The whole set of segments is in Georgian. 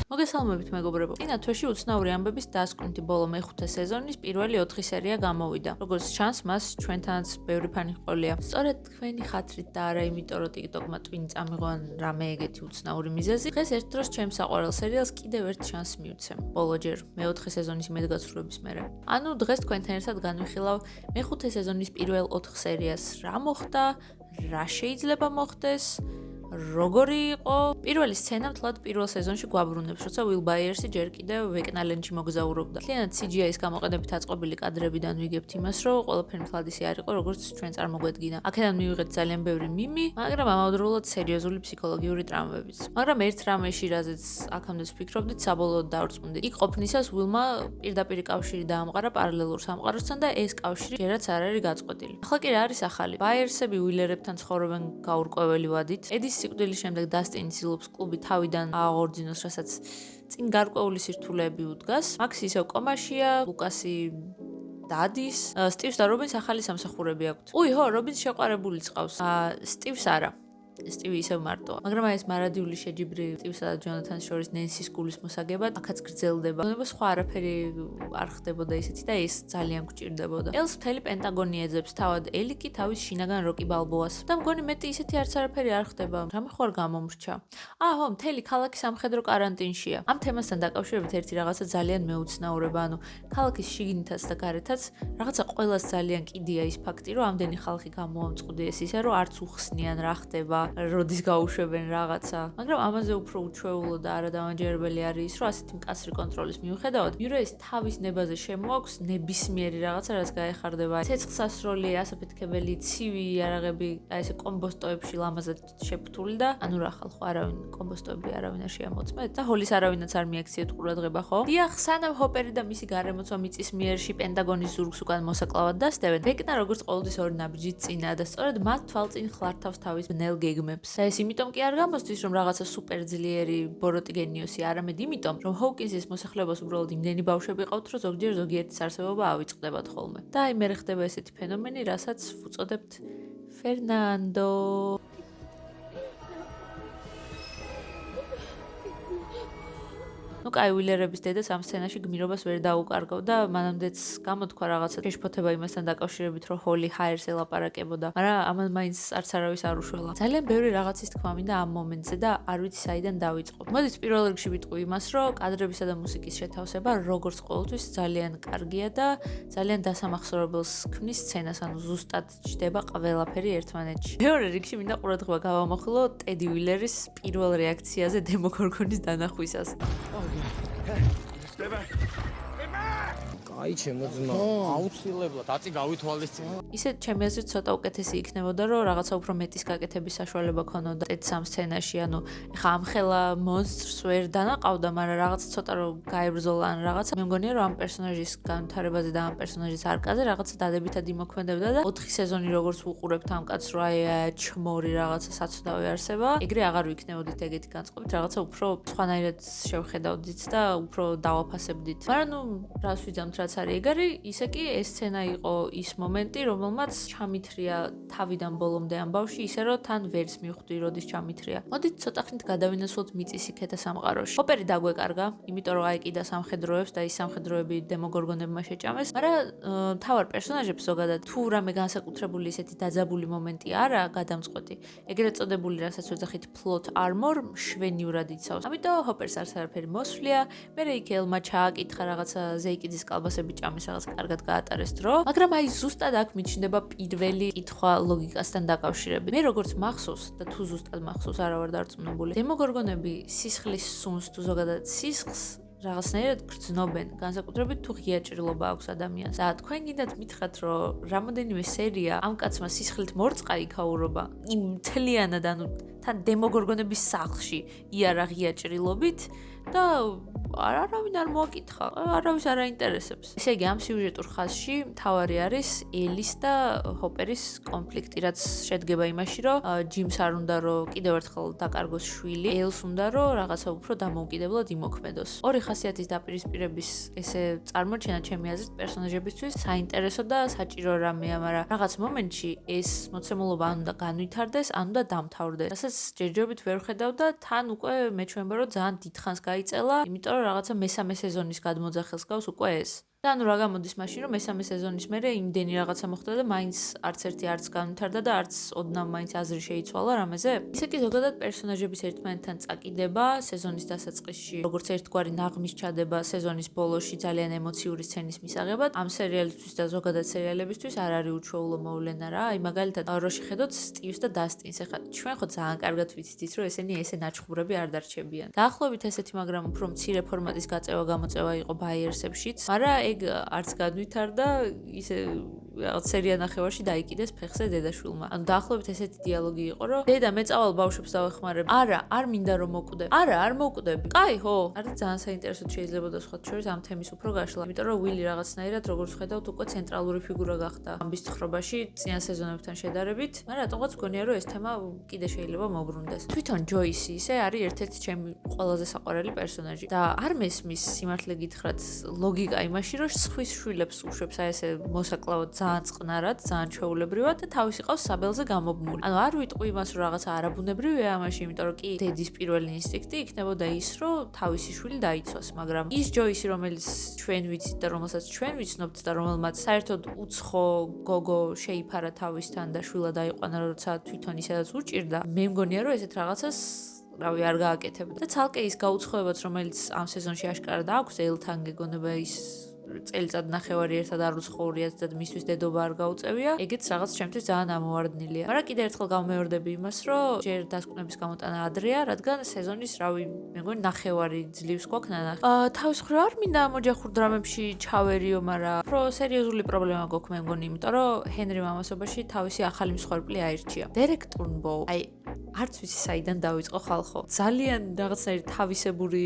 მოგესალმებით მეგობრებო. წინა თვეში უცნაური ამბების დასკვნითი ბოლო მეხუთე სეზონის პირველი 4 სერია გამოვიდა. როგორც ჩანს, მას ჩვენთანაც ბევრი ფანი ჰყოლია. სწორედ თქვენი ხათრით და არა იმიტომ, რომ TikTok-მა ტვინი წამიღო ან რამე ეგეთი უცნაური მიზეზი, დღეს ერთ დროს ჩემს საყვარელ სერიალს კიდევ ერთ შანსს მივცემ. ბოლოჯერ მეოთხე სეზონის იმედგაცრუების მერე. ანუ დღეს თქვენთან ერთად განვიხილავ მეხუთე სეზონის პირველ 4 სერიას. რა მოხდა, რა შეიძლება მოხდეს, როგორი იყო? პირველი სცენა მთლად პირველ სეზონში გვაბრუნებს, როცა Will Byers-ი ჯერ კიდევ ვეკნალენში მოგზაურობდა. მთლიანად CGI-ის გამოყენებით აწყობილი კადრებიდან ვიგებთ იმას, რომ ყველაფერი მთლად ისე არ იყო, როგორც ჩვენ წარმოგვედგინა. აქედან მივიღეთ ძალიან ბევრი მიმი, მაგრამ ამავდროულად სერიოზული ფსიქოლოგიური ტრამვებიც. მაგრამ ერთ რამეში, რაზეც აქამდე ვფიქრობდით, საბოლოოდ დავრწმუნდით. იქ ყოფნისას Will-მა პირდაპირი კავშირი დაამყარა პარალელურ სამყაროსთან და ეს კავშირი ჯერაც არ არის გაწყვეტილი. ახლა კი რა არის ახალი? Byers-ები Will-ერებთან ცხოვრობენ გაურკვეველი ვადით. ედის სიკვდილის შემდეგ დასტინი ცდილობს კლუბი თავიდან აღორძინოს, რასაც წინ გარკვეული სირთულეები უდგას. მაქსი ისევ კომაშია, ლუკასი დადის, სტივს და რობინს ახალი სამსახურები აქვთ. ხო, რობინს შეყვარებულიც ყავს. სტივს არა. სტივი ისევ მარტოა. მაგრამ ეს მარადიული შეჯიბრი სტივსა და ჯონათანის შორის ნენსის გულის მოსაგებად აქაც გრძელდება. ნუ სხვა არაფერი არ ხდებოდა ისეთი და ეს ძალიან გვჭირდებოდა. ელს მთელი პენტაგონი ეძებს, თავად ელი კი თავის შინაგან როკი ბალბოას. და მგონი მეტი ისეთი არც არაფერი არ ხდება. რამე ხო არ გამომრჩა. ხო, მთელი ქალაქი სამხედრო კარანტინშია. ამ თემასთან დაკავშირებით ერთი რაღაცა ძალიან მეუცნაურება, ანუ ქალაქის შიგნითაც და გარეთაც რაღაცა ყველას ძალიან კიდია ის ფაქტი, რომ ამდენი ხალხი გამოამწყუდეს ისე, რომ არც უხსნიან რა ხდება. როდის გაუშვებენ რაღაცა. მაგრამ ამაზე უფრო უჩვეულო და არადამაჯერებელი არის ის, რომ ასეთი მკაცრი კონტროლის მიუხედავად, მიროეს თავის ნებაზე შემოაქვს ნებისმიერი რაღაცა, რაც გაეხარდება. ცეცხლსასროლი, ასაფეთქებელი, ცივი იარაღები, აი ესე კომბოსტოებში ლამაზად შეფთული და ანუ რა ხალხო, არავინ კომბოსტოები არავინ არ შეამოწმეთ და ჰოლის არავინაც არ მიაქციეთ ყურადღება, ხო? დიახ, სანამ ჰოპერი და მისი გარემოცვა მიწის მიერში პენტაგონის ზურგს უკან მოსაკლავად დასდევენ, ვეკნა როგორც ყოველთვის ორი ნაბიჯით წინა და სწორედ მათ თვალწინ ხლართავს თავის ბნელ გეგმებს. და ეს იმიტომ კი არ გამოსდის, რომ რაღაცა სუპერ ძლიერი ბოროტი გენიოსი, არამედ იმიტომ, რომ ჰოუკინსის მოსახლეობას უბრალოდ იმდენი ბავშვები ყავთ, რომ ზოგჯერ ზოგიერთის არსებობა ავიწყდებათ ხოლმე. და აი მერე ხდება ესეთი ფენომენი, რასაც ვუწოდებთ ფერნანდო. კაი ვილერების დედას ამ სცენაში გმირობას ვერ დაუკარგავ და მანამდეც გამოთქვა რაღაცა შეშფოთება იმასთან დაკავშირებით, რომ ჰოლი ჰაერს ელაპარაკებოდა, მაგრამ ამან მაინც არც არავის არ უშველა. ძალიან ბევრი რაღაცის თქმა მინდა ამ მომენტზე და არ ვიცი საიდან დავიწყო. მოდით პირველ რიგში ვიტყვი იმას, რომ კადრებისა და მუსიკის შეთავსება როგორც ყოველთვის ძალიან კარგია და ძალიან დასამახსოვრებელს ქმნის სცენას, ანუ ზუსტად ჯდება ყველაფერი ერთმანეთში. მეორე რიგში მინდა ყურადღება გავამახვილო ტედი ვილერის პირველ რეაქციაზე დემოგორგონის დანახვისას. აი ჩემოძმა აუცილებლად აწი გავითვალისწინე. ისე ჩემი აზრით ცოტა უკეთესი იქნებოდა, რომ რაღაცა უფრო მეტის გაკეთების საშუალება ქონოდა ტედს ამ სცენაში, ანუ ეხა ამხელა მონსტრს ვერ დანაყავდა, მაგრამ რაღაცა ცოტა რომ გაებრძოლა ან რაღაცა. მე მგონია, რომ ამ პერსონაჟის განვითარებაზე და ამ პერსონაჟის არკაზე რაღაცა დადებითად იმოქმედებდა და 4 სეზონი როგორც უყურებთ ამ კაცს, რომ აი ჩმორი რაღაცა საცუდავი არსება, ეგრე აღარ ვიქნებოდით ეგეთი განწყობით, რაღაცა უფრო სხვანაირად შევხედავდით და უფრო დავაფასებდით. მაგრამ ნუ რას ვიძამთ, რაც არის ეგარი, ისე კი ეს სცენა იყო ის მომენტი, რომელმაც ჩამithრია თავიდან ბოლომდე ამბავში, ისე რომ თან ვერც მივხვდი, როდის ჩამithრია. მოდით ცოტა ხნით გადავინაცვლოთ მიწის იქეთა სამყაროში. ჰოპერი დაგვეკარგა, იმიტომ რომ აიკიდა სამხედროებს და ის სამხედროები დემოგორგონებმა შეჭამეს, მაგრამ მთავარ პერსონაჟებს ზოგადად თუ რამე განსაკუთრებული ისეთი დაძაბული მომენტი არა გადამწყვეტი, ეგრეთ წოდებული, რასაც ვეძახით plot armor, შვენიურად იცავს. ამიტომ ჰოპერს არც არაფერი მოსვლია, მერე იქ ელმა ჩააკითხა რაღაცა ზეიკიძის კალბასები ჭამის რაღაც კარგად გაატარეს დრო, მაგრამ აი ზუსტად აქ მიჩნდება პირველი კითხვა ლოგიკასთან დაკავშირებით. მე როგორც მახსოვს და თუ ზუსტად მახსოვს არა ვარ დარწმუნებული, დემოგორგონები სისხლის სუნს თუ ზოგადად სისხლს რაღაცნაირად გრძნობენ, განსაკუთრებით თუ ღია ჭრილობა აქვს ადამიანს. და თქვენ გინდათ მითხრათ, რომ რამოდენიმე სერია ამ კაცმა სისხლით მორწყა იქაურობა, იმ მთლიანად, ანუ თან დემოგორგონების სახლში იარა ღია ჭრილობით და არავინ არ მოაკითხა, არავის არ აინტერესებს. ესე იგი, ამ სიუჟეტურ ხაზში მთავარი არის ელის და ჰოპერის კონფლიქტი, რაც შედგება იმაში, რომ ჯიმს არ უნდა რომ კიდევ ერთხელ დაკარგოს შვილი, ელს უნდა რომ რაღაცა უფრო დამოუკიდებლად იმოქმედოს. ორი ხასიათის დაპირისპირების ესე წარმოჩენა ჩემი აზრით პერსონაჟებისთვის საინტერესო და საჭირო რამეა, მაგრამ რაღაც მომენტში ეს მოცემულობა ან უნდა განვითარდეს, ან უნდა დამთავრდეს. რასაც ჯერჯერობით ვერ ხედავ და თან უკვე მეჩვენება რომ ძალიან დიდხანს გაიწელა, იმიტომ რომ რაღაცა მესამე სეზონის გადმოძახილს გავს უკვე ეს. და ანუ რა გამოდის მაშინ რომ მესამე სეზონის მერე იმდენი რაღაცა მოხდა და მაინც არც ერთი არც განვითარდა და არც ოდნავ მაინც აზრი შეიცვალა რამეზე. ისე კი ზოგადად პერსონაჟების ერთმანეთთან წაკიდება სეზონის დასაწყისში, როგორც ერთგვარი ნაღმის ჩადება სეზონის ბოლოში ძალიან ემოციური სცენის მისაღებად. ამ სერიალისთვის და ზოგადად სერიალებისთვის არ არის უჩვეულო მოვლენა რა. აი მაგალითად რო შეხედოთ სტივს და დასტინს, ეხლა ჩვენ ხო ძალიან კარგად ვიცით ის რომ ესენი ესე ნაჩხუბრები არ დარჩებიან. დაახლოებით ესეთი, მაგრამ უფრო მცირე ფორმატის გაწევა-გამოწევა იყო ბაიერსებშიც, მაგრამ ეგ არც განვითარდა, ისე რაღაც სერია ნახევარში დაიკიდეს ფეხზე დედაშვილმა. ანუ დაახლოებით ესეთი დიალოგი იყო, რომ დედა მე წავალ ბავშვებს დავეხმარებ. არა, არ მინდა რომ მოვკვდები. არა, არ მოვკვდები. კაი, ხო. არის ძალიან საინტერესო შეიძლება და სხვა შორის ამ თემის უფრო გაშლა. იმიტომ რომ ვილი რაღაცნაირად როგორც ხედავთ უკვე ცენტრალური ფიგურა გახდა ამბის თხრობაში წინა სეზონებთან შედარებით, მაგრამ რატომღაც მგონია რომ ეს თემა კიდე შეიძლება მოbrunდეს. თვითონ ჯოისი ისე არის ერთ-ერთი ჩემი ყველაზე საყვარელი პერსონაჟი და არ მესმის სიმართლე გითხრათ ლოგიკა იმაში რომ სხვის შვილებს უშვებს აი ესე მოსაკლავად ძალიან წყნარად, ძალიან ჩვეულებრივად და თავისი ყავს საბელზე გამობმული. ანუ არ ვიტყვი იმას რომ რაღაცა არაბუნებრივია ამაში, იმიტომ რომ კი დედის პირველი ინსტინქტი იქნებოდა ის, რომ თავისი შვილი დაიცვას, მაგრამ ის ჯოისი, რომელიც ჩვენ ვიცით და რომელსაც ჩვენ ვიცნობთ და რომელმაც საერთოდ უცხო გოგო შეიფარა თავისთან და შვილად აიყვანა, როცა თვითონ ისედაც უჭირდა, მე მგონია რომ ესეთ რაღაცას რავი არ გააკეთებდა. და ცალკე ის გაუცხოებაც, რომელიც ამ სეზონში აშკარად აქვს ელთან გეგონება ის წელიწად ნახევარი ერთად არ უცხოვრიათ და მისთვის დედობა არ გაუწევია, ეგეც რაღაც ჩემთვის ძალიან ამოვარდნილია. მაგრამ კიდევ ერთხელ გამეორდები იმას, რომ ჯერ დასკვნების გამოტანა ადრეა, რადგან სეზონის, რავი, მე მგონი ნახევარი ძლივს გვაქვს ნანახი. თავის მხრივ არ მინდა ამ ოჯახურ დრამებში ჩავერიო, მაგრამ უფრო სერიოზული პრობლემა გვაქვს მე მგონი, იმიტომ რომ ჰენრი მამასობაში თავისი ახალი მსხვერპლი აირჩია. დერეკ ტურნბოუ, აი არც ვიცი საიდან დავიწყო ხალხო. ძალიან რაღაცნაირი თავისებური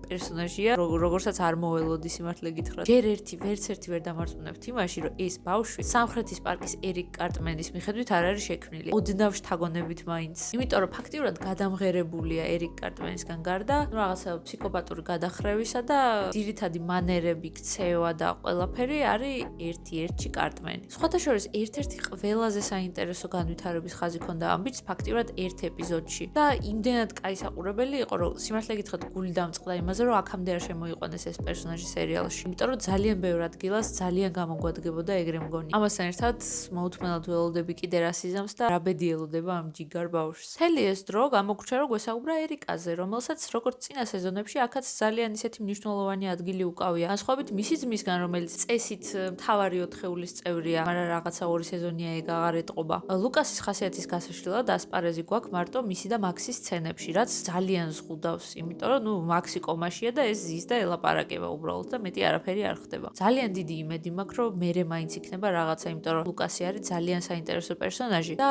პერსონაჟია, როგორცაც არ მოველოდი სიმართლე გითხრათ. ჯერ ვერც ერთი ვერ დამარწმუნებთ იმაში, რომ ეს ბავშვი სამხრეთის პარკის ერიკ კარტმენის მიხედვით არ არის შექმნილი. ოდნავ შთაგონებით მაინც. იმიტომ რომ ფაქტიურად გადამღერებულია ერიკ კარტმენისგან გარდა, რაღაცა ფსიქოპატური გადახრევისა და ძირითადი მანერები, ქცევა და ყველაფერი არის ერთ-ერთი კარტმენი. სხვათა შორის ერთ-ერთი ყველაზე საინტერესო განვითარების ხაზი ქონდა ამბიც ფაქტიურად ერთ ეპიზოდში. და იმდენად კაი საყურებელი იყო, რომ სიმართლე გითხრათ გული დამწყდა იმაზე, რომ აქამდე არ შემოიყვანეს ეს პერსონაჟი სერიალში. იმიტომ რომ ძალიან ბევრ ადგილას ძალიან გამოგვადგებოდა ეგრე მგონი. ამასთან ერთად მოუთმენად ველოდები კიდე რა სიზამს და რა ბედი ელოდება ამ ჯიგარ ბავშვს. მთელი ეს დრო გამოგრჩა რომ გვესაუბრა ერიკაზე, რომელსაც როგორც წინა სეზონებში აქაც ძალიან ისეთი მნიშვნელოვანი ადგილი უკავია. განსხვავებით მისი ძმისგან, რომელიც წესით მთავარი ოთხეულის წევრია, მაგრამ რაღაცა ორი სეზონია ეგ აღარ ეტყობა. ლუკასის ხასიათის გასაშლელად ასპარეზი გვაქვს მარტო მისი და მაქსის სცენებში, რაც ძალიან ზღუდავს, იმიტომ რომ ნუ მაქსი კომაშია და ეს ზის და ელაპარაკება უბრალოდ და მეტი არაფერი არ ხდება. ძალიან დიდი იმედი მაქვს, რომ მერე მაინც იქნება რაღაცა, იმიტომ რომ ლუკასი არის ძალიან საინტერესო პერსონაჟი და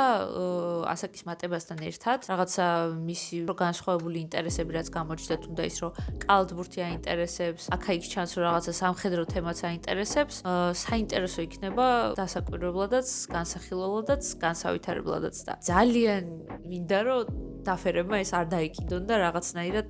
ასაკის მატებასთან ერთად რაღაცა მისი განსხვავებული ინტერესები რაც გამოჩნდა, თუნდა ის რომ კალათბურთი აინტერესებს, აქა-იქ ჩანს რომ რაღაცა სამხედრო თემაც აინტერესებს, საინტერესო იქნება დასაკვირვებლადაც, განსახილველადაც, განსავითარებლადაც და ძალიან მინდა რომ დაფერებმა ეს არ დაიკიდონ და რაღაცნაირად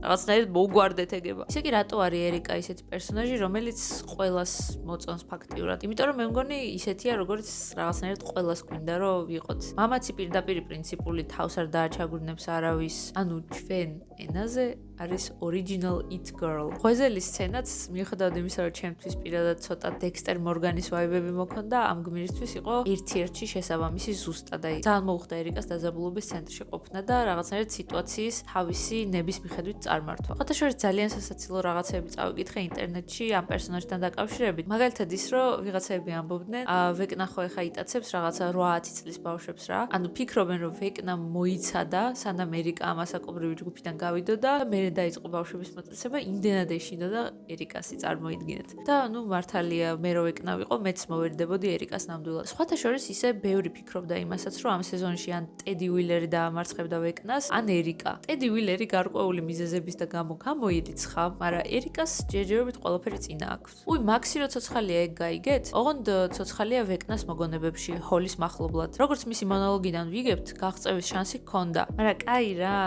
მოუგვარდეთ ეგება. ისე კი რატო არის ერიკა ისეთი პერსონაჟი, რომელიც ყველას მოწონს ფაქტიურად? იმიტომ რომ მე მგონი ისეთია, როგორც რაღაცნაირად ყველას გვინდა რომ ვიყოთ. მამაცი პირდაპირ პრინციპული თავს არ დააჩაგვრინებს არავის, ანუ ჩვენ ენაზე არის original it girl. ღვეზელის სცენაც მიუხედავად იმისა, რომ ჩემთვის პირადად ცოტა დექსტერ მორგანის ვაიბები მოქონდა, ამ გმირისთვის იყო ერთ-ერთი შესაბამისი ზუსტად. აი, ძალიან მოუხდა ერიკას დაძაბულობის ცენტრში ყოფნა და რაღაცნაირად სიტუაციის თავისი ნების მიხედვით წარმართვა. ხოთა შორის ძალიან სასაცილო რაღაცები წავიკითხე ინტერნეტში ამ პერსონაჟთან დაკავშირებით. მაგალითად ის, რომ ვიღაცები ამბობდნენ, ვეკნა ხო ეხა იტაცებს რაღაცა 8-10 წლის ბავშვებს რა. ანუ ფიქრობენ, რომ ვეკნა მოიცადა, სანამ ერიკა ამასაკობრივი ჯგუფიდან გავიდოდა და მე დაიწყო ბავშვების მოწესება, იმდენად ეშინოდა და ერიკასი წარმოიდგინეთ. და ნუ მართალია, მე რო ვეკნა ვიყო, მეც მოვერდებოდი ერიკას ნამდვილად. სხვათა შორის ისე ბევრი ფიქრობდა იმასაც, რომ ამ სეზონში ან ტედი უილერი დაამარცხებდა ვეკნას, ან ერიკა. ტედი უილერი გარკვეული მიზეზებით გაზრდების და გამოირიცხა, მაგრამ ერიკას ჯერჯერობით ყველაფერი წინა აქვს. მაქსი რო ცოცხალია ეგ გაიგეთ? ოღონდ ცოცხალია ვეკნას მოგონებებში, ჰოლის მახლობლად. როგორც მისი მონოლოგიდან ვიგებთ, გაღწევის შანსი ჰქონდა, მაგრამ კაი რა,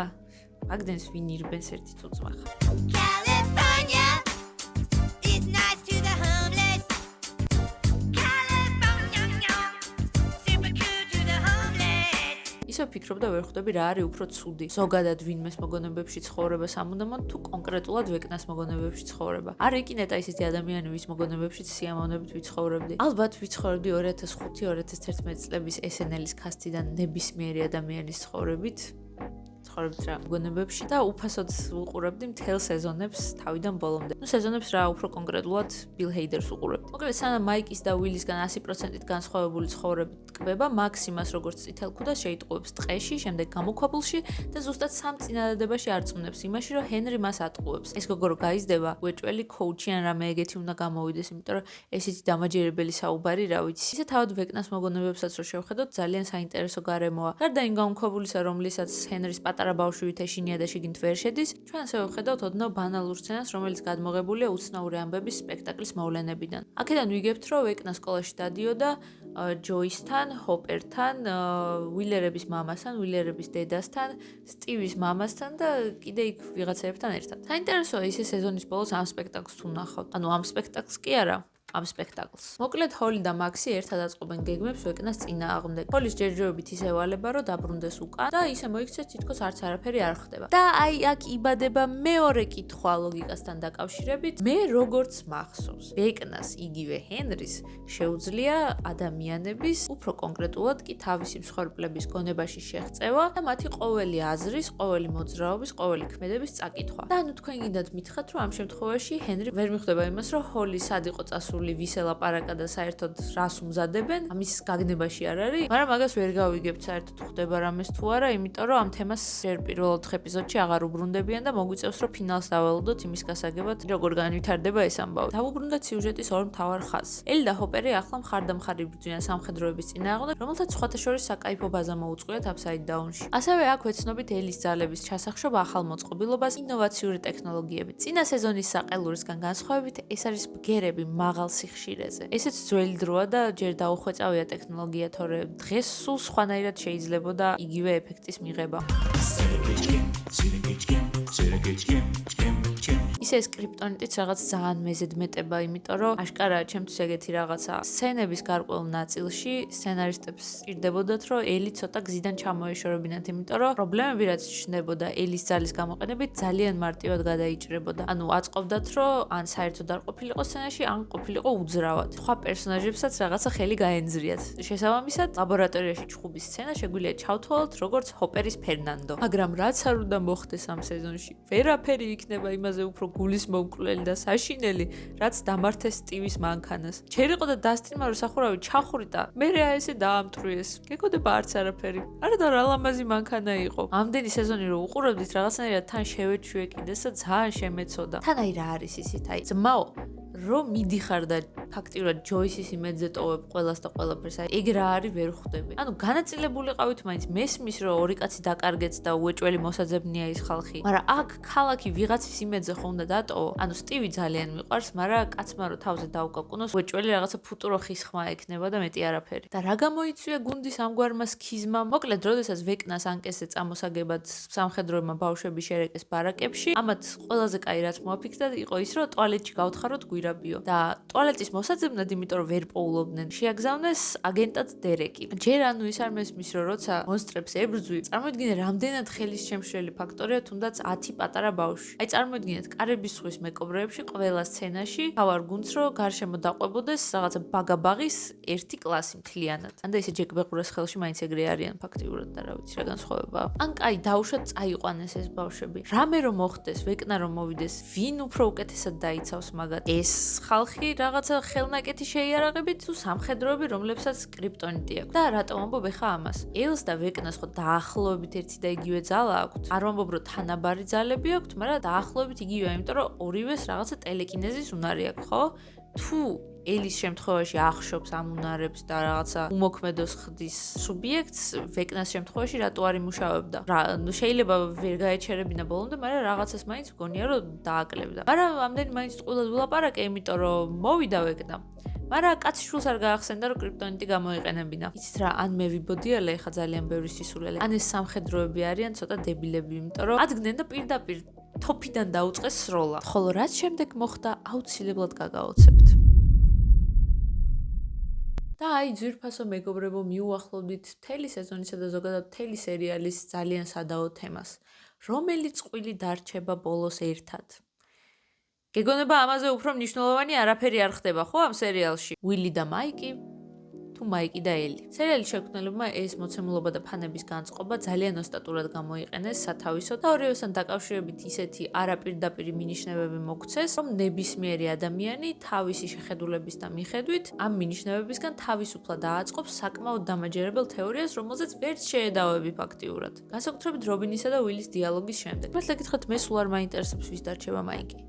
მაგდენს ვინ ირბენს ერთი თუწმა ხა. ისე ვფიქრობდა ვერ ხვდები რა არის უფრო ცუდი. ზოგადად ვინმეს მოგონებებში ცხოვრება სამუდამოდ თუ კონკრეტულად ვეკნას მოგონებებში ცხოვრება. არ ეკინეტა ისეთი ადამიანი ვის მოგონებებშიც სიამოვნებით ვიცხოვრებდი. ალბათ ვიცხოვრებდი 2005-2011 წლების SNL-ის კასტიდან ნებისმიერი ადამიანის ცხოვრებით რა მოგონებებში და უფასოდ უყურებდი მთელ სეზონებს თავიდან ბოლომდე. სეზონებს რა უფრო კონკრეტულად Bill Hader-ს უყურებდი. მოკლედ სანამ მაიკის და უილისგან 100%-ით განსხვავებული ცხოვრებით ტკბება, მაქსიმას როგორც წითელ ქუდას შეიტყუებს ტყეში, შემდეგ გამოქვაბულში და ზუსტად სამ წინადადებაში არწმუნებს იმაში, რომ ჰენრი მას ატყუებს. ეს გოგო რო გაიზრდება, უეჭველი კოუჩი ან რამე ეგეთი უნდა გამოვიდეს, იმიტომ რომ ესეთი დამაჯერებელი საუბარი, რა ვიცი. ისე თავად ვეკნას მოგონებებსაც რო შევხედოთ, ძალიან საინტერესო გარემოა. გარდა იმ გამოქვაბულისა, რომლითაც ჰენრის პატარა ბავშვით ეშინია და შიგნით ვერ შედის, ჩვენ ასევე ვხედავთ ოდნავ ბანალურ სცენას, რომელიც გადმოღებულია უცნაური ამბების სპექტაკლის მოვლენებიდან. აქედან ვიგებთ, რომ ვეკნა სკოლაში დადიოდა ჯოისთან, ჰოპერთან, უილერების მამასთან, უილერების დედასთან, სტივის მამასთან და კიდე იქ ვიღაცებთან ერთად. საინტერესოა ისე სეზონის ბოლოს ამ სპექტაკლს თუ ნახავთ. ანუ ამ სპექტაკლს კი არა, ამ სპექტაკლს. მოკლედ ჰოლი და მაქსი ერთად აწყობენ გეგმებს ვეკნას წინააღმდეგ. ჰოლის ჯერჯერობით ისე ვალება, რომ დაბრუნდეს უკან და ისე მოიქცეს თითქოს არც არაფერი არ ხდება. და აი აქ იბადება მეორე კითხვა ლოგიკასთან დაკავშირებით, მე როგორც მახსოვს, ვეკნას იგივე ჰენრის შეუძლია ადამიანების, უფრო კონკრეტულად კი თავისი მსხვერპლების გონებაში შეღწევა და მათი ყოველი აზრის, ყოველი მოძრაობის, ყოველი ქმედების წაკითხვა. და ანუ თქვენ გინდათ მითხრათ, რომ ამ შემთხვევაში ჰენრი ვერ მიხვდება იმას, რომ ჰოლი სად იყო წასული ვის ელაპარაკა და საერთოდ რას უმზადებენ, ამის გაგნებაში არ არის, მაგრამ მაგას ვერ გავიგებთ საერთოდ ხდება რამეს თუ არა, იმიტომ რომ ამ თემას ჯერ პირველ 4 ეპიზოდში აღარ უბრუნდებიან და მოგვიწევს რომ ფინალს დაველოდოთ იმის გასაგებად, როგორ განვითარდება ეს ამბავი. დავუბრუნდეთ სიუჟეტის ორ მთავარ ხაზს. ელი და ჰოპერი ახლა მხარდამხარ იბრძვიან სამხედროების წინააღმდეგ, რომელთაც სხვათა შორის საკაიფო ბაზა მოუწყვიათ Upside Down-ში. ასევე აქ ვეცნობით ელის ძალების ჩასახშობ ახალ მოწყობილობას, ინოვაციური ტექნოლოგიებით. წინა სეზონის საყელურისგან განსხვავებით, ეს არის ბგერები მაღალ სიხშირეზე. ესეც ძველი დროა და ჯერ დაუხვეწავია ტექნოლოგია, თორე დღეს სულ სხვანაირად შეიძლებოდა იგივე ეფექტის მიღება. ისე ეს კრიპტონიტიც რაღაც ძალიან მეზედმეტება, იმიტომ რომ აშკარაა ჩემთვის ეგეთი რაღაცა. სცენების გარკვეულ ნაწილში სცენარისტებს სჭირდებოდათ, რომ ელი ცოტა გზიდან ჩამოეშორებინათ, იმიტომ რომ პრობლემები რაც ჩნდებოდა ელის ძალის გამოყენებით ძალიან მარტივად გადაიჭრებოდა. ანუ აწყობდათ, რომ ან საერთოდ არ ყოფილიყო სცენაში, ან ყოფილიყო უძრავად. სხვა პერსონაჟებსაც რაღაცა ხელი გაენძრიათ. შესაბამისად, ლაბორატორიაში ჩხუბის სცენა შეგვიძლია ჩავთვალოთ, როგორც ჰოპერის ფერნანდო. მაგრამ რაც არ უნდა მოხდეს ამ სეზონში, ვერაფერი იქნება იმაზე უფრო გულის მომკვლელი და საშინელი, რაც დამართეს სტივის მანქანას. ჩერიყო და დასტინმა რო სახურავი ჩახურიტა, მე რა ესე დაამტვრიეს. გეკოდება არც არაფერი. არა და რა ლამაზი მანქანა იყო. ამდენი სეზონი რო უყურებდით, რაღაცნაირად თან შევეჩვიე კიდეს და ძალიან შემეცოდა. თან აი რა არის ისეთ, აი ძმაო, რომ მიდიხარ და ფაქტიურად ჯოისის იმედზე ტოვებ ყველას და ყველაფერს, აი ეგ რა არის ვერ ხვდები. ანუ განაწილებული ყავით მაინც მესმის რომ ორი კაცი დაკარგეთ და უეჭველი მოსაძებნია ის ხალხი. მაგრამ აქ ქალაქი ვიღაცის იმედზე ხო უნდა დატოვო. ანუ სტივი ძალიან მიყვარს, მაგრამ კაცმა რო თავზე დაუკაკუნოს, უეჭველი რაღაცა ფუტურო ხის ხმა ექნება და მეტი არაფერი. და რა გამოიწვია გუნდის ამგვარმა სქიზმა? მოკლედ, როდესაც ვეკნას ანკესზე წამოსაგებად სამხედროებმა ბავშვები შერეკეს ბარაკებში, ამათ ყველაზე კაი რაც მოაფიქრდა იყო ის, რომ ტუალეტში გავთხაროთ გვირაბიო და ტუალეტის მოსაძებნად, იმიტომ რომ ვერ პოულობდნენ, შეაგზავნეს აგენტად დერეკი. ჯერ ანუ ის არ მესმის, რომ როცა მონსტრებს ებრძვი, წარმოიდგინე რამდენად ხელისშემშლელი ფაქტორია თუნდაც 10 პატარა ბავშვი. აი წარმოიდგინეთ, კარიბის ზღვის მეკობრეებში ყველა სცენაში თავარ გუნდს რომ გარშემო დაყვებოდეს რაღაცა ბაგაბაღის ერთი კლასი მთლიანად. ანდა ისე ჯეკ ბეყურას ხელში მაინც ეგრე არიან ფაქტიურად და რა ვიცი რა განსხვავებაა. ან კაი დაუშვათ წაიყვანეს ეს ბავშვები. რამე რომ მოხდეს, ვეკნა რომ მოვიდეს, ვინ უფრო უკეთესად დაიცავს მაგათ? ეს ხალხი რაღაცა ხელნაკეთი შეიარაღებით თუ სამხედროები, რომლებსაც კრიპტონიტი აქვს. და რატომ ამბობ ხა ამას? ელს და ვეკნას ხო დაახლოებით ერთი და იგივე ძალა აქვთ. არ ვამბობ რომ თანაბარი ძალები აქვთ, მაგრამ დაახლოებით იგივეა, იმიტომ რომ ორივეს რაღაცა ტელეკინეზის უნარი აქვს, ხო? თუ ელის შემთხვევაში ახშობს, ამუნარებს და რაღაცა უმოქმედოს ხდის სუბიექტს, ვეკნას შემთხვევაში რატო არ იმუშავებდა. შეიძლება ვერ გაეჩერებინა ბოლომდე, მაგრამ რაღაცას მაინც მგონია რომ დააკლებდა. მაგრამ ამდენი მაინც ტყუილად ვილაპარაკე, იმიტომ რომ მოვიდა ვეკნა. მაგრამ კაცი შულს არ გაახსენდა რომ კრიპტონიტი გამოიყენებინა. იცით რა, ან მე ვიბოდიალე ხა ძალიან ბევრი სისულელე. ან ეს სამხედროები არიან ცოტა დებილები, იმიტომ რომ ადგენდა პირდაპირ თოფიდან დაუწყეს სროლა. ხოლო რაც შემდეგ მოხდა, აუცილებლად გაგაოცებთ. და აი ძვირფასო მეგობრებო, მიუახლოვდით მთელი სეზონისა და ზოგადად მთელი სერიალის ძალიან სადაო თემას, რომელიც წყვილი დარჩება ბოლოს ერთად. გეგონება ამაზე უფრო მნიშვნელოვანი არაფერი არ ხდება, ხო ამ სერიალში? უილი და მაიკი, თუ მაიკი და ელი. სერიალის შექმნელებმა ეს მოცემულობა და ფანების განწყობა ძალიან ოსტატურად გამოიყენეს სათავისოდ და ორივესთან დაკავშირებით ისეთი არაპირდაპირი მინიშნებები მოგვცეს, რომ ნებისმიერი ადამიანი თავისი შეხედულების და მიხედვით ამ მინიშნებებისგან თავისუფლად დააწყობს საკმაოდ დამაჯერებელ თეორიას, რომელზეც ვერც შეედავები ფაქტიურად. განსაკუთრებით რობინისა და უილის დიალოგის შემდეგ. მართლა გითხრათ, მე სულ არ მაინტერესებს ვის დარჩება მაიკი.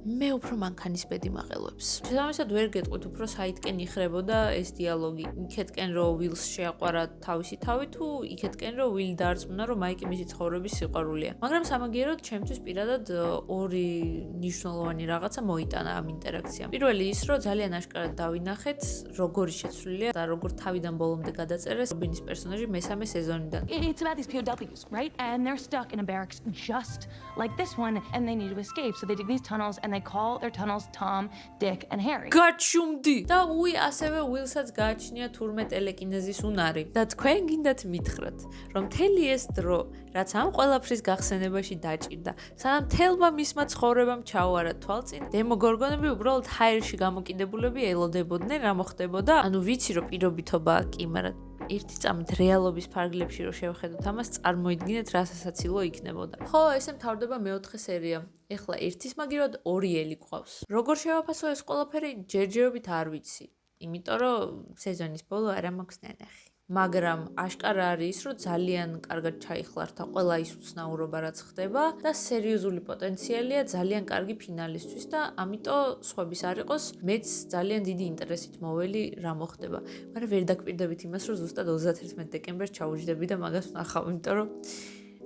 მე უფრო მანქანის ბედი მაყელვებს. შესაბამისად ვერ გეტყვით უფრო საითკენ იხრებოდა ეს დიალოგი. იქეთკენ რომ უილს შეაყვარა თავისი თავი თუ იქეთკენ რომ უილი დაარწმუნა რომ მაიკი მისი ცხოვრების სიყვარულია. მაგრამ სამაგიეროდ ჩემთვის პირადად ორი მნიშვნელოვანი რაღაცა მოიტანა ამ ინტერაქციამ. პირველი ის რომ ძალიან აშკარად დავინახეთ როგორი შეცვლილია და როგორ თავიდან ბოლომდე გადაწერეს რობინის პერსონაჟი მესამე სეზონიდან. It's about these POWs, right? And they're stuck in a barracks just like this one and they need to escape. So they dig these tunnels and they call their tunnels Tom, Dick and Harry. გაჩუმდი. და ასევე უილსაც გააჩნია თურმე ტელეკინეზის უნარი. და თქვენ გინდათ მითხრათ, რომ მთელი ეს დრო, რაც ამ ყველაფრის გახსენებაში დაჭირდა, სანამ თელმა მისმა ცხოვრებამ ჩაუარა თვალწინ, დემოგორგონები უბრალოდ ჰაერში გამოკიდებულები ელოდებოდნენ რა მოხდებოდა. ანუ ვიცი რომ პირობითობაა კი, მაგრამ ერთი წამით რეალობის ფარგლებში რო შევხედოთ ამას, წარმოიდგინეთ რა სასაცილო იქნებოდა. ხო, ესე მთავრდება მეოთხე სერია. ეხლა ერთის მაგივრად ორი ელი გვყავს. როგორ შევაფასო ეს ყველაფერი, ჯერჯერობით არ ვიცი. იმიტომ რომ სეზონის ბოლო არ მაქვს ნანახი. მაგრამ აშკარა არის, რომ ძალიან კარგად ჩაიხლართა ყველა ის უცნაურობა, რაც ხდება და სერიოზული პოტენციალია ძალიან კარგი ფინალისთვის და ამიტომ სხვების არ იყოს, მეც ძალიან დიდი ინტერესით მოველი რა მოხდება. მაგრამ ვერ დაკვირდებით იმას, რომ ზუსტად 31 დეკემბერს ჩაუჯდები და მაგას ვნახავ, იმიტომ რომ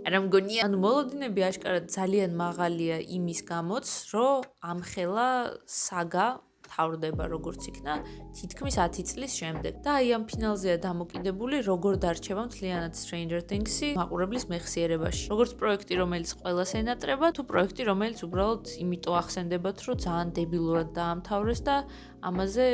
არა მგონია, ანუ მოლოდინები აშკარად ძალიან მაღალია იმის გამოც, რომ ამხელა საგა თავრდება როგორც იქნა თითქმის 10 წლის შემდეგ. და აი ამ ფინალზეა დამოკიდებული როგორ დარჩება მთლიანად Stranger Things-ი მაყურებლის მეხსიერებაში. როგორც პროექტი, რომელიც ყველას ენატრება, თუ პროექტი, რომელიც უბრალოდ იმიტომ ახსენდებათ, რომ ძალიან დებილურად დაამთავრეს და ამაზე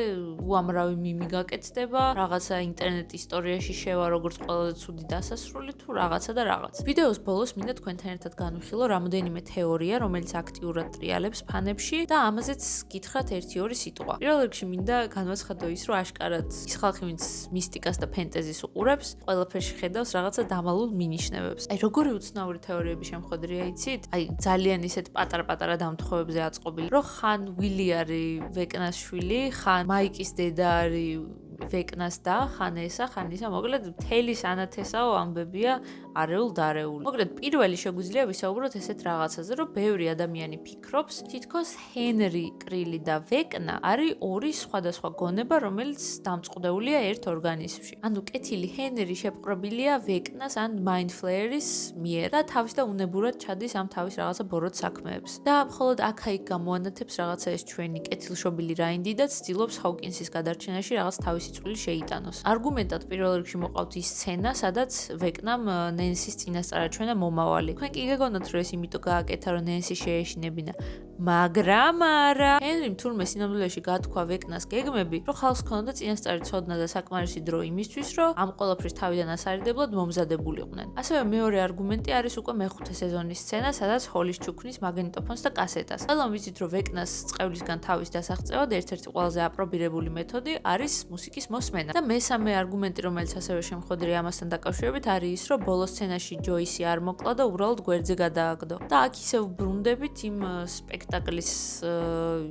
უამრავი მიმი გაკეთდება, რაღაცა ინტერნეტ ისტორიაში შევა როგორც ყველაზე ცუდი დასასრული თუ რაღაცა და რაღაც. ვიდეოს ბოლოს მინდა თქვენთან ერთად განვიხილო რამოდენიმე თეორია, რომელიც აქტიურად ტრიალებს ფანებში და ამაზეც გითხრათ 1-2 სიტყვა. პირველ რიგში მინდა განვაცხადო ის, რომ აშკარად ის ხალხი, ვინც მისტიკას და ფენტეზის უყურებს, ყველაფერში ხედავს რაღაცა დამალულ მინიშნებებს. აი როგორი უცნაური თეორიები შემხვედრია, იცით? აი ძალიან ისეთ პატარ-პატარა დამთხოვებზე აწყობილი, რომ ხან უილი არის ვეკნას შვილი, ხან მაიკის დედა არის ვეკნას და ხან ესა, ხან ისა, მოკლედ მთელი სანათესაო ამბებია არეულ დარეული. მოკლედ პირველი შეგვიძლია ვისაუბროთ ესეთ რაღაცაზე, რომ ბევრი ადამიანი ფიქრობს, თითქოს ჰენრი, კრილი და ვეკნა არის ორი სხვადასხვა გონება, რომელიც დამწყდეულია ერთ ორგანიზმში. ანუ კეთილი ჰენრი შეპყრობილია ვეკნას ან Mind Flayer-ის მიერ და თავის და უნებურად ჩადის ამ თავის რაღაცა ბოროტ საქმეებს. და მხოლოდ აქ-აიქ გამოანათებს რაღაცა ეს ჩვენი კეთილშობილი რაინდი და ცდილობს ჰაუკინსის გადარჩენაში რაღაც თავისი წვლილი შეიტანოს. არგუმენტად პირველ რიგში მოყავთ ის სცენა, სადაც ვეკნამ ნენსის წინასწარ აჩვენა მომავალი. თქვენ კი გეგონათ, რომ ეს იმიტომ გააკეთა, რომ ნენსი შეეშინებინა. მაგრამ არა. ჰენრიმ თურმე სინამდვილეში გათქვა ვეკნას გეგმები, რომ ხალხს ქონოდა წინასწარი ცოდნა და საკმარისი დრო იმისთვის, რომ ამ ყველაფრის თავიდან ასარიდებლად მომზადებულიყვნენ. ასევე მეორე არგუმენტი არის უკვე მეხუთე სეზონის სცენა, სადაც ჰოლის ჩუქნის მაგნიტოფონს და კასეტას. ყველამ ვიცით, რომ ვეკნას წყევლისგან თავის დასაღწევად ერთ-ერთი ყველაზე აპრობირებული მეთოდი არის მუსიკის მოსმენა. და მესამე არგუმენტი, რომელიც ასევე შემხვედრია ამასთან დაკავშირებით, არის ის, რომ ბოლოს სცენაში ჯოისი არ მოკლა და უბრალოდ გვერდზე გადააგდო. და აქ ისევ ბრუნდებით იმ სპექტაკლის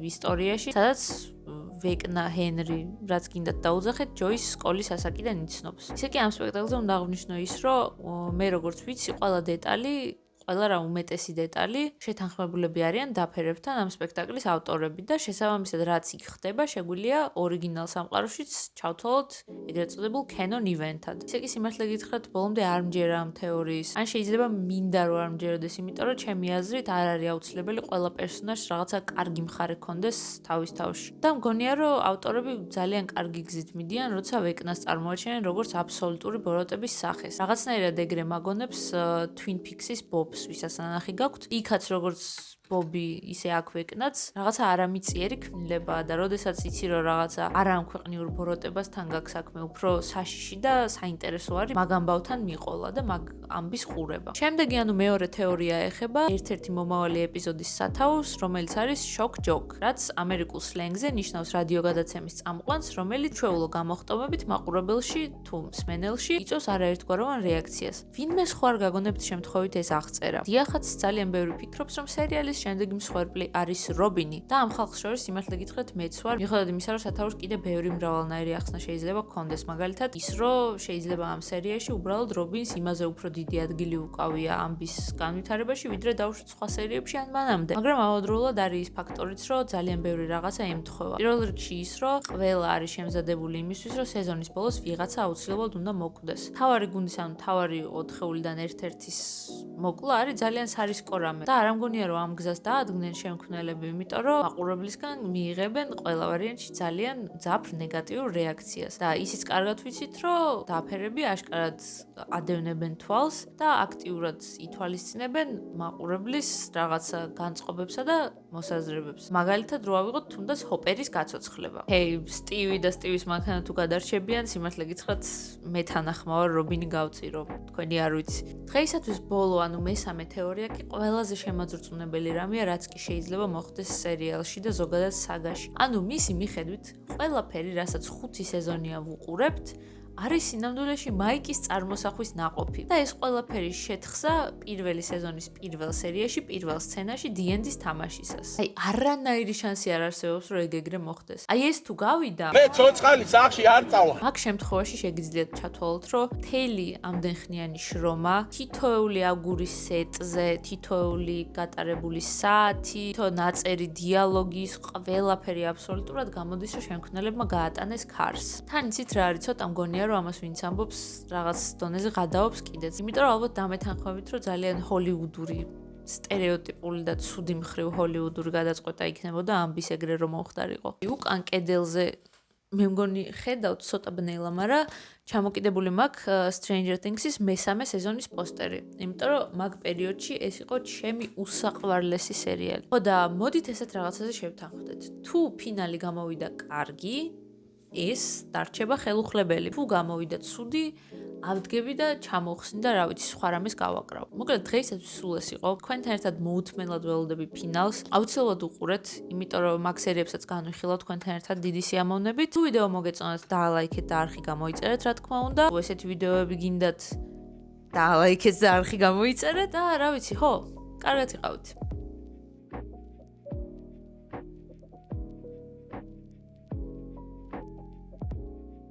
ისტორიაში, სადაც ვეკნა ჰენრი, რაც გინდათ დაუძახეთ, ჯოის სკოლის ასაკიდან იცნობს. ისე კი ამ სპექტაკლზე უნდა აღვნიშნო ის, რომ მე როგორც ვიცი, ყველა დეტალი ყველა რა უმეტესი დეტალი შეთანხმებულები არიან დაფერებთან ამ სპექტაკლის ავტორები და შესაბამისად რაც იქ ხდება, შეგვიძლია ორიგინალ სამყაროშიც ჩავთვალოთ ეგრეთ წოდებულ canon event-ად. ისე კი სიმართლე გითხრათ, ბოლომდე არ მჯერა ამ თეორიის. ან შეიძლება მინდა რომ არ მჯეროდეს, იმიტომ რომ ჩემი აზრით არ არის აუცილებელი ყველა პერსონაჟს რაღაცა კარგი მხარე ქონდეს თავის თავში. და მგონია რომ ავტორები ძალიან კარგი გზით მიდიან, როცა ვეკნას წარმოაჩენენ როგორც აბსოლუტური ბოროტების სახეს. რაღაცნაირად ეგრე მაგონებს Twin Peaks-ის Bobs, ვისაც ნანახი გაქვთ. იქაც როგორც ბობი ისე აქ ვეკნაც რაღაცა არამიწიერი ქმნილებაა და როდესაც იცი რომ რაღაცა არამქვეყნიურ ბოროტებასთან გაქვს საქმე, უფრო საშიში და საინტერესო არის მაგ ამბავთან მიყოლა და მაგ ამბის ყურება. შემდეგი ანუ მეორე თეორია ეხება ერთ-ერთი მომავალი ეპიზოდის სათაურს, რომელიც არის shock jock, რაც ამერიკულ სლენგზე ნიშნავს რადიოგადაცემის წამყვანს, რომელიც ჩვეულო გამოხტომებით მაყურებელში თუ მსმენელში იწვევს არაერთგვაროვან რეაქციას. ვინმე სხვა არ გაგონებთ შემთხვევით ეს აღწერა. დიახაც ძალიან ბევრი ფიქრობს, რომ სერიალის შემდეგი მსხვერპლი არის რობინი და ამ ხალხს შორის სიმართლე გითხრათ მეც ვარ, მიუხედავად იმისა, რომ სათაურს კიდე ბევრი მრავალნაირი ახსნა შეიძლება გქონდეს, მაგალითად ის, რომ შეიძლება ამ სერიაში უბრალოდ რობინს იმაზე უფრო დიდი ადგილი უკავია ამბის განვითარებაში, ვიდრე დავუშვით სხვა სერიებში ან მანამდე. მაგრამ ავადროულად არის ის ფაქტორიც, რომ ძალიან ბევრი რაღაცა ემთხვევა. პირველ რიგში ის, რომ ყველა არის შემზადებული იმისთვის, რომ სეზონის ბოლოს ვიღაცა აუცილებლად უნდა მოკვდეს. თავარი გუნდის, ანუ თავარი 4-ეულიდან ერთ-ერთის მოკლა არის ძალიან სარისკო რამე და არ ამგონია რომ ამ გზას დაადგნენ შემქმნელები, იმიტომ რომ მაყურებლისგან მიიღებენ ყველა ვარიანტში ძალიან ძაფრ ნეგატიურ რეაქციას. და ისიც კარგად ვიცით, რომ დაფერები აშკარად ადევნებენ თვალს და აქტიურად ითვალისწინებენ მაყურებლის რაღაცა განწყობებსა და მოსაზრებებს. მაგალითად, რო ავიღოთ თუნდაც ჰოპერის გაცოცხლება. ჰეი, სტივი და სტივის მანქანა თუ გადარჩებიან, სიმართლე გითხრათ, მე თანახმა ვარ რობინი გავწირო. თქვენი არ ვიცი. დღეისათვის ბოლო, ანუ მესამე თეორია კი ყველაზე შემაძრწუნებელი რამეა, რაც კი შეიძლება მოხდეს სერიალში და ზოგადად საგაში. ანუ მისი მიხედვით, ყველაფერი, რასაც 5 სეზონია ვუყურებთ, არის სინამდვილეში მაიკის წარმოსახვის ნაყოფი და ეს ყველაფერი შეთხსა პირველი სეზონის პირველ სერიაში, პირველ სცენაში დიენდის თამაშისას. აი, არანაირი შანსი არ არსებობს, რომ ეგ-ეგრე მოხდეს. აი, ეს თუ გავიდა, მე ცოცხალი სახში არ წავა. მაგ შემთხვევაში შეგიძლიათ ჩათვალოთ, რომ თელი ამდენხნიანი შრომა, თითოეული აგურის სეტზე, თითოეული გატარებული საათი, თითო ნაწერი დიალოგის, ყველაფერი აბსოლუტურად გამოდის, რომ შემქმნელებმა გაატანეს ქარს. თან იცით რა არის, ცოტა მგონია რომ ამას ვინც ამბობს რაღაც დონეზე გადაობს კიდეც. იმიტომ რომ ალბათ დამეთანხმებით, რომ ძალიან ჰოლივუდური სტერეოტიპული და ცუდი მხრივ ჰოლივუდური გადაწყვეტა იქნებოდა ამბის ეგრე რომ მომხდარიყო. უკან კედელზე მე მგონი ხედავთ ცოტა ბნელა, მაგრამ ჩამოკიდებული მაქვს Stranger Things-ის მესამე სეზონის პოსტერი. იმიტომ რომ მაგ პერიოდში ეს იყო ჩემი უსაყვარლესი სერიალი. ხო და მოდით ესეთ რაღაცაზე შევთანხმდეთ. თუ ფინალი გამოვიდა კარგი, ეს დარჩება ხელუხლებელი. თუ გამოვიდა ცუდი, ავდგები და ჩამოვხსნი და რა ვიცი, სხვა რამეს გავაკრავ. მოკლედ დღეისათვის სულ ეს იყო. თქვენთან ერთად მოუთმენლად ველოდები ფინალს. აუცილებლად უყურეთ, იმიტომ რომ მაგ სერიებსაც განვიხილავთ თქვენთან ერთად დიდი სიამოვნებით. თუ ვიდეო მოგეწონათ, დაალაიქეთ და არხი გამოიწერეთ, რა თქმა უნდა. თუ ესეთი ვიდეოები გინდათ, დაალაიქეთ და არხი გამოიწერეთ და რა ვიცი, ხო? კარგად იყავით.